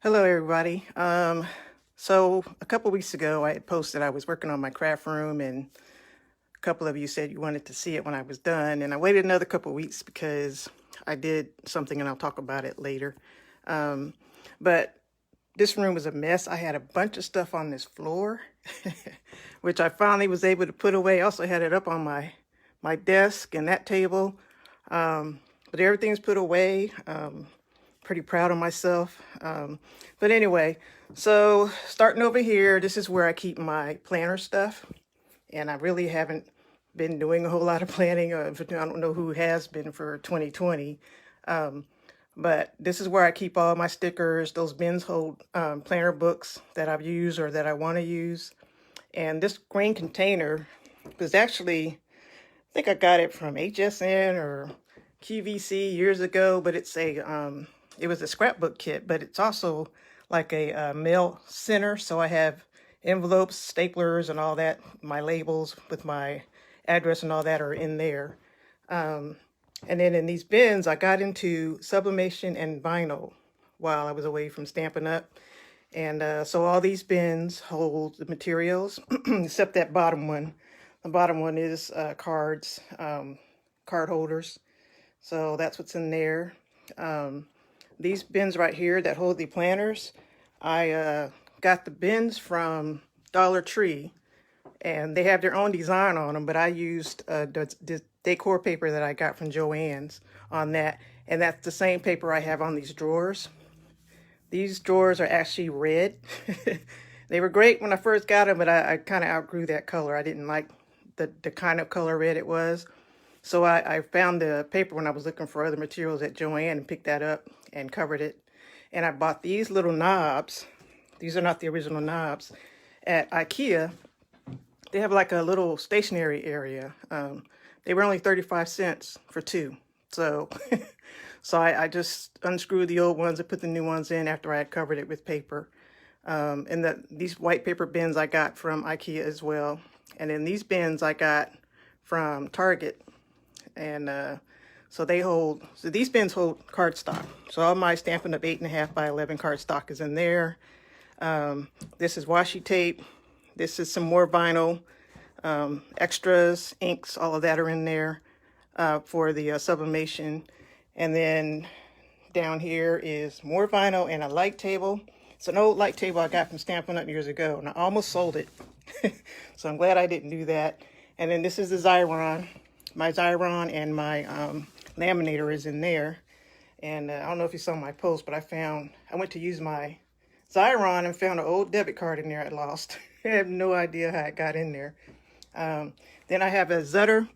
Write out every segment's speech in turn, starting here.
Hello, everybody. So a couple weeks ago, I had posted I was working on my craft room, and a couple of you said you wanted to see it when I was done. And I waited another couple of weeks because I did something, and I'll talk about it later. Um, but this room was a mess. I had a bunch of stuff on this floor, which I finally was able to put away. I also had it up on my desk and that table, but everything's put away. Pretty proud of myself. But anyway, so starting over here, this is where I keep my planner stuff. And I really haven't been doing a whole lot of planning. I don't know who has been for 2020. But this is where I keep all my stickers. Those bins hold planner books that I've used or that I want to use. And this green container was actually, I think I got it from HSN or QVC years ago, but it was a scrapbook kit, but it's also like a mail center. So I have envelopes, staplers, and all that. My labels with my address and all that are in there. And then in these bins, I got into sublimation and vinyl while I was away from Stampin' Up. And so all these bins hold the materials, except that bottom one. The bottom one is cards, card holders. So that's what's in there. These bins right here that hold the planners, I got the bins from Dollar Tree, and they have their own design on them, but I used the decor paper that I got from Joann's on that, and that's the same paper I have on these drawers. These drawers are actually red. They were great when I first got them, but I kind of outgrew that color. I didn't like the kind of color red it was. So I found the paper when I was looking for other materials at Joann and picked that up and covered it. And I bought these little knobs. These are not the original knobs at IKEA. They have like a little stationery area. They were only 35 cents for two. So, so I just unscrewed the old ones and put the new ones in after I had covered it with paper. And these white paper bins I got from IKEA as well. And then these bins I got from Target. And so these bins hold cardstock. So all my Stampin' Up! 8.5 by 11 cardstock is in there. This is washi tape. This is some more vinyl, extras, inks, all of that are in there for the sublimation. And then down here is more vinyl and a light table. It's an old light table I got from Stampin' Up! Years ago, and I almost sold it. So I'm glad I didn't do that. And then this is the Xyron. My Xyron and my laminator is in there. And I don't know if you saw my post, but I went to use my Xyron and found an old debit card in there I lost. I have no idea how it got in there. Then I have a Zutter,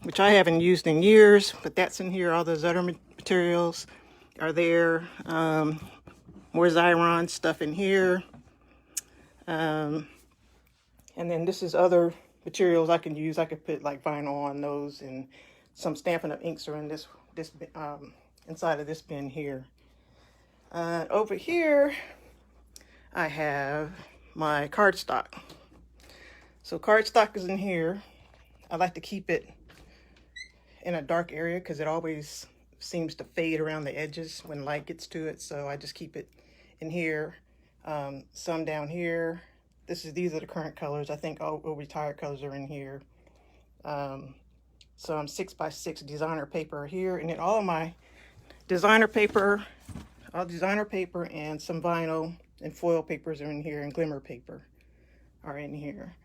which I haven't used in years, but that's in here. All the Zutter materials are there. More Xyron stuff in here. And then this is other materials I can use. I could put like vinyl on those, and some Stampin' Up! Inks are in this inside of this bin here. Over here, I have my cardstock. So cardstock is in here. I like to keep it in a dark area because it always seems to fade around the edges when light gets to it. So I just keep it in here. Some down here. These are the current colors. I think all retired colors are in here. Some 6x6 designer paper here, and then all of my designer paper, and some vinyl and foil papers are in here, and glimmer paper are in here.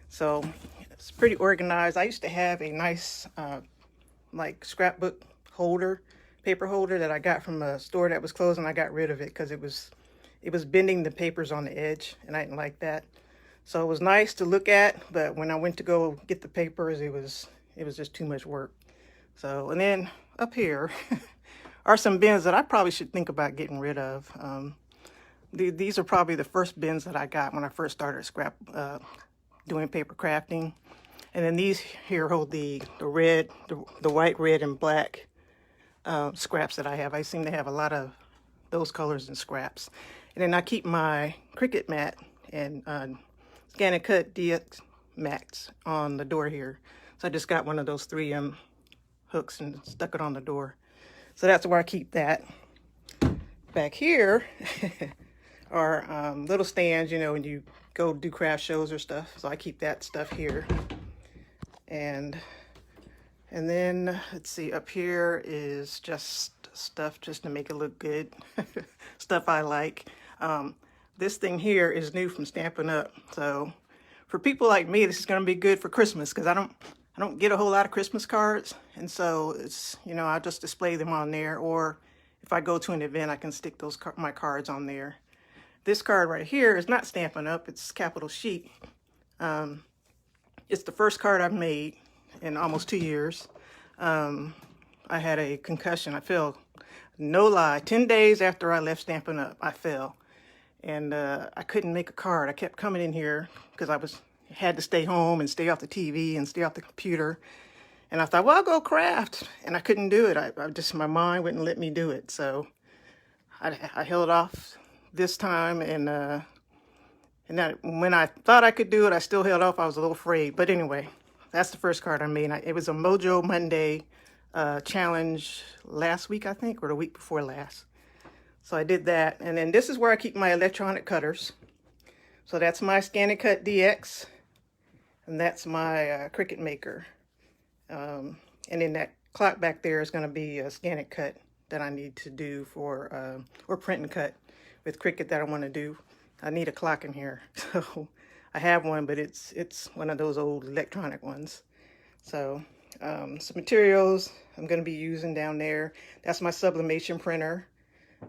So it's pretty organized. I used to have a nice like scrapbook holder, paper holder that I got from a store that was closed, and I got rid of it because it was bending the papers on the edge, and I didn't like that. So it was nice to look at, but when I went to go get the papers, it was just too much work. So, and then up here are some bins that I probably should think about getting rid of. These are probably the first bins that I got when I first started doing paper crafting. And then these here hold the white, red, and black scraps that I have. I seem to have a lot of those colors and scraps. And then I keep my Cricut mat and Scan and Cut DX mats on the door here. So I just got one of those 3M hooks and stuck it on the door. So that's where I keep that. Back here, are little stands, you know, when you go do craft shows or stuff. So I keep that stuff here. And then let's see, up here is just stuff just to make it look good. Stuff I like. This thing here is new from Stampin' Up. So for people like me, this is going to be good for Christmas because I don't get a whole lot of Christmas cards. And so it's, you know, I'll just display them on there. Or if I go to an event, I can stick those my cards on there. This card right here is not Stampin' Up. It's Capital Chic. It's the first card I've made in almost 2 years. I had a concussion. I fell, no lie, 10 days after I left Stampin' Up, I fell. And I couldn't make a card. I kept coming in here because had to stay home and stay off the TV and stay off the computer. And I thought, well, I'll go craft. And I couldn't do it. My mind wouldn't let me do it. So I held off this time. And when I thought I could do it, I still held off. I was a little afraid. But anyway, that's the first card I made. It was a Mojo Monday challenge last week, I think, or the week before last. So I did that. And then this is where I keep my electronic cutters. So that's my ScanNCut DX. And that's my Cricut Maker. And then that clock back there is going to be a ScanNCut that I need to do for, or print and cut with Cricut that I want to do. I need a clock in here. So I have one, but it's one of those old electronic ones. So some materials I'm going to be using down there. That's my sublimation printer.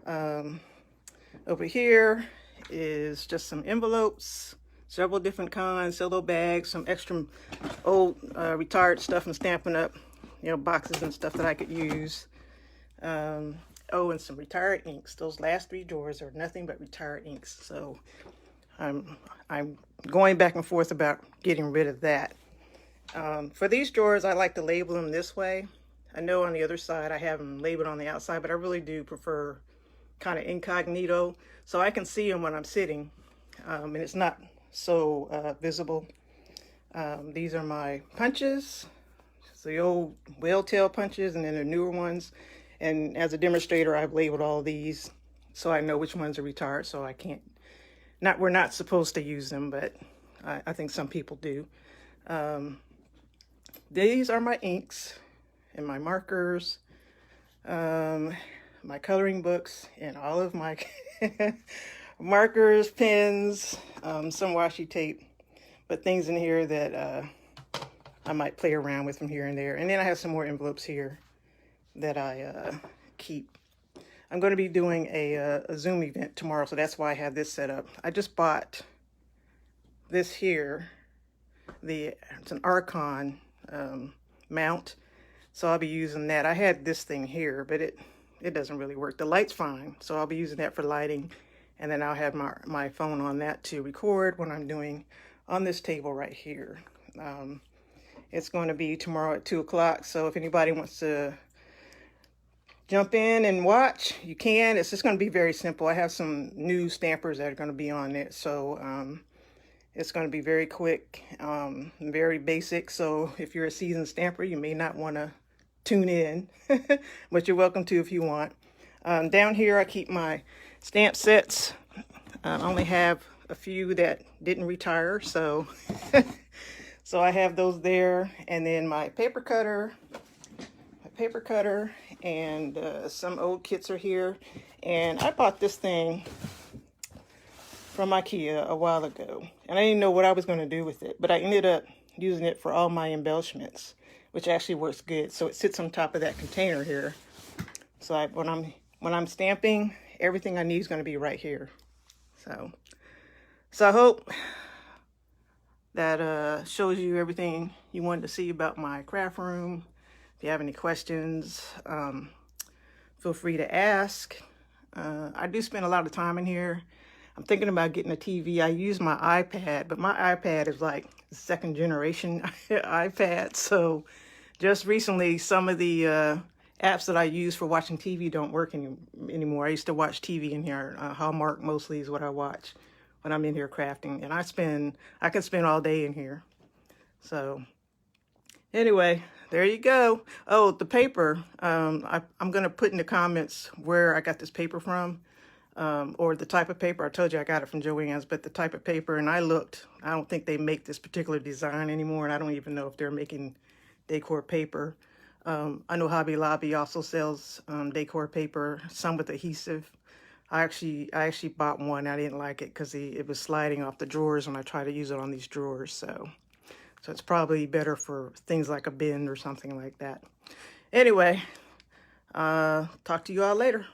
Over here is just some envelopes, several different kinds, cello bags, some extra old retired stuff from Stampin' Up, you know, boxes and stuff that I could use. Oh, and some retired inks. Those last 3 drawers are nothing but retired inks. So I'm going back and forth about getting rid of that. For these drawers, I like to label them this way. I know on the other side I have them labeled on the outside, but I really do prefer kind of incognito so I can see them when I'm sitting, and it's not so visible. These are my punches. It's the old whale tail punches and then the newer ones. And as a demonstrator, I've labeled all these so I know which ones are retired, so I can't, we're not supposed to use them, but I think some people do. These are my inks and my markers, my coloring books, and all of my markers, pens, some washi tape, but things in here that I might play around with from here and there. And then I have some more envelopes here that I keep. I'm going to be doing a Zoom event tomorrow, so that's why I have this set up. I just bought this here. It's an Archon mount, so I'll be using that. I had this thing here, but it doesn't really work. The light's fine, so I'll be using that for lighting, and then I'll have my phone on that to record what I'm doing on this table right here. It's going to be tomorrow at 2 o'clock, so if anybody wants to jump in and watch, you can. It's just going to be very simple. I have some new stampers that are going to be on it, so it's going to be very quick, very basic. So if you're a seasoned stamper, you may not want to tune in, but you're welcome to if you want. Down here, I keep my stamp sets. I only have a few that didn't retire, so so I have those there. And then my paper cutter, and some old kits are here. And I bought this thing from IKEA a while ago, and I didn't know what I was going to do with it, but I ended up using it for all my embellishments, which actually works good. So it sits on top of that container here. So when I'm stamping, everything I need is going to be right here. So I hope that shows you everything you wanted to see about my craft room. If you have any questions, feel free to ask. I do spend a lot of time in here. I'm thinking about getting a TV. I use my iPad, but my iPad is like second generation iPad. So just recently, some of the apps that I use for watching TV don't work anymore. I used to watch TV in here. Hallmark mostly is what I watch when I'm in here crafting. And I can spend all day in here. So anyway, there you go. Oh, the paper. I'm going to put in the comments where I got this paper from. or the type of paper. I told you I got it from Joann's, but the type of paper, and I looked, I don't think they make this particular design anymore, and I don't even know if they're making decor paper. I know Hobby Lobby also sells decor paper, some with adhesive. I actually bought one. I didn't like it because it was sliding off the drawers when I tried to use it on these drawers. So it's probably better for things like a bin or something like that. Anyway, talk to you all later.